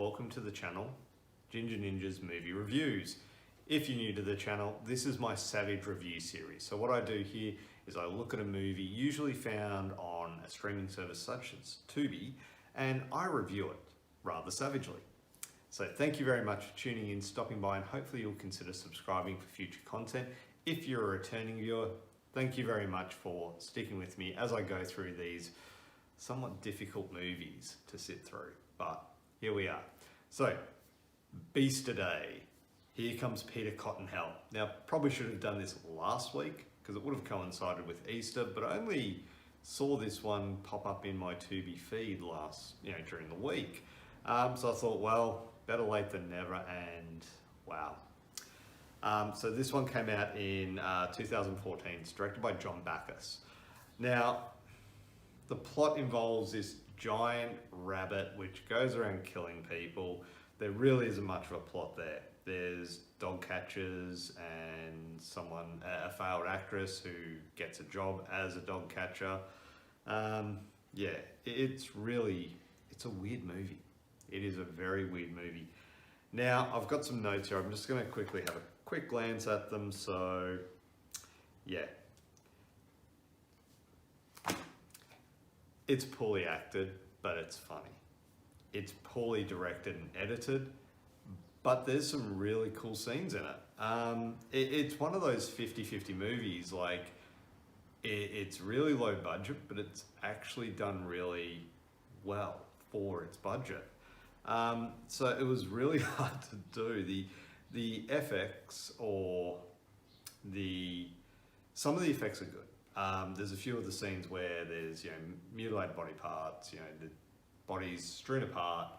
welcome to the channel, Ginger Ninja's Movie Reviews. If you're new to the channel, this is my Savage review series. So what I do here is I look at a movie usually found on a streaming service such as Tubi, and I review it rather savagely. So thank you very much for tuning in, stopping by, and hopefully you'll consider subscribing for future content. If you're a returning viewer, thank you very much for sticking with me as I go through these somewhat difficult movies to sit through, but here we are. So, Beast Today. Here comes Peter Cottonhell. Now, probably should have done this last week because it would have coincided with Easter, but I only saw this one pop up in my Tubi feed during the week. So I thought, well, better late than never, and wow. So this one came out in 2014. It's directed by Backus. Now, the plot involves this giant rabbit which goes around killing people. There really isn't much of a plot there. There's dog catchers and a failed actress who gets a job as a dog catcher. It's a weird movie. It is a very weird movie. Now, I've got some notes here. I'm just going to quickly have a quick glance at them. So, yeah. It's poorly acted, but it's funny. It's poorly directed and edited, but there's some really cool scenes in it. It's one of those 50-50 movies, like it's really low budget, but it's actually done really well for its budget. So it was really hard to do. The FX some of the effects are good. There's a few of the scenes where there's mutilated body parts, the bodies strewn apart.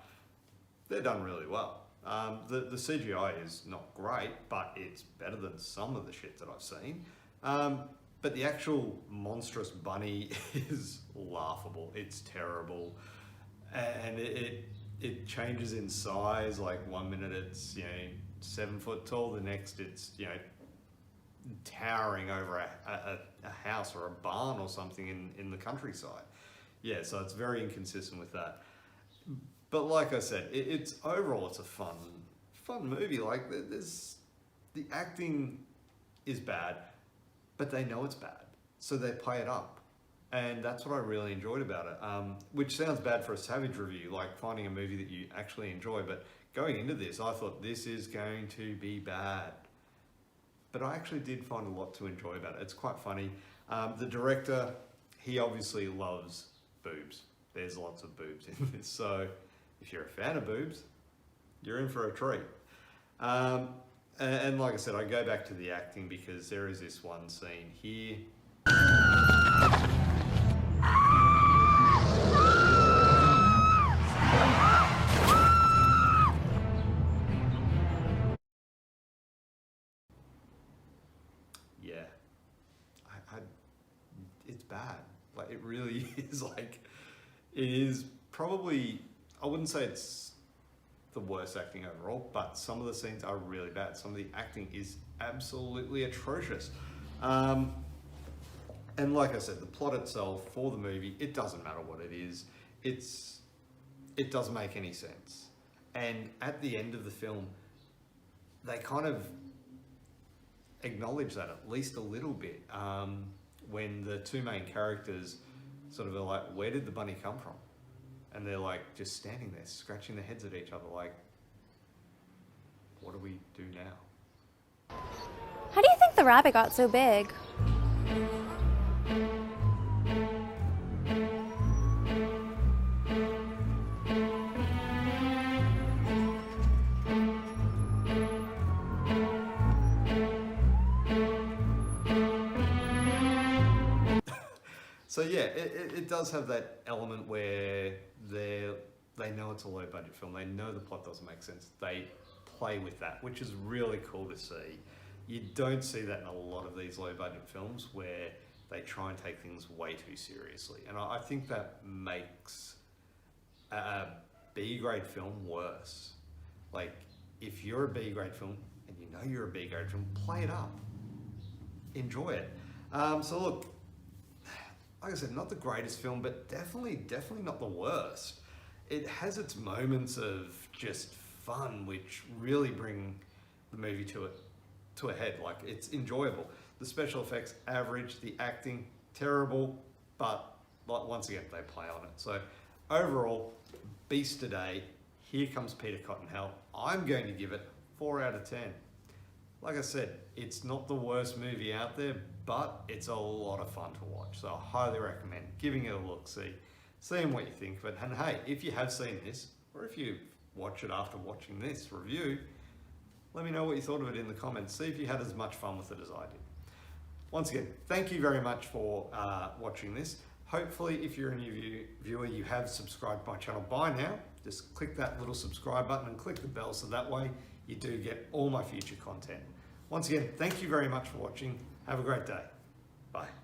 They're done really well. The CGI is not great, but it's better than some of the shit that I've seen. But the actual monstrous bunny is laughable. It's terrible, and it changes in size. Like 1 minute it's 7 foot tall, the next it's towering over a house or a barn or something in the countryside. Yeah, so it's very inconsistent with that. But like I said, it's overall it's a fun movie. Like the acting is bad, but they know it's bad, so they play it up, and that's what I really enjoyed about it. Which sounds bad for a Savage review, like finding a movie that you actually enjoy. But going into this, I thought this is going to be bad. But I actually did find a lot to enjoy about it. It's quite funny. The director, he obviously loves boobs. There's lots of boobs in this. So if you're a fan of boobs, you're in for a treat. And like I said, I go back to the acting because there is this one scene here. It's bad. Like, it really is. Like, it is probably, I wouldn't say it's the worst acting overall, but some of the scenes are really bad. Some of the acting is absolutely atrocious. And like I said, the plot itself for the movie, it doesn't matter what it is. It doesn't make any sense. And at the end of the film, they kind of acknowledge that at least a little bit. When the two main characters sort of are like, where did the bunny come from? And they're like just standing there scratching their heads at each other like, what do we do now? How do you think the rabbit got so big? So yeah, it does have that element where they know it's a low budget film. They know the plot doesn't make sense. They play with that, which is really cool to see. You don't see that in a lot of these low budget films where they try and take things way too seriously. And I think that makes a B grade film worse. Like, if you're a B grade film and you know you're a B grade film, play it up. Enjoy it. So look, like I said, not the greatest film, but definitely not the worst. it has its moments of just fun, which really bring the movie to a head. Like, it's enjoyable. The special effects average, the acting terrible, but like, once again, they play on it. So overall, Beast Today, here comes Peter Cottonhell. I'm going to give it 4 out of 10. Like I said, it's not the worst movie out there, but it's a lot of fun to watch. So I highly recommend giving it a look, seeing what you think of it. And hey, if you have seen this, or if you watch it after watching this review, let me know what you thought of it in the comments. See if you had as much fun with it as I did. Once again, thank you very much for watching this. Hopefully, if you're a new viewer, you have subscribed to my channel by now. Just click that little subscribe button and click the bell so that way you do get all my future content. Once again, thank you very much for watching. Have a great day. Bye.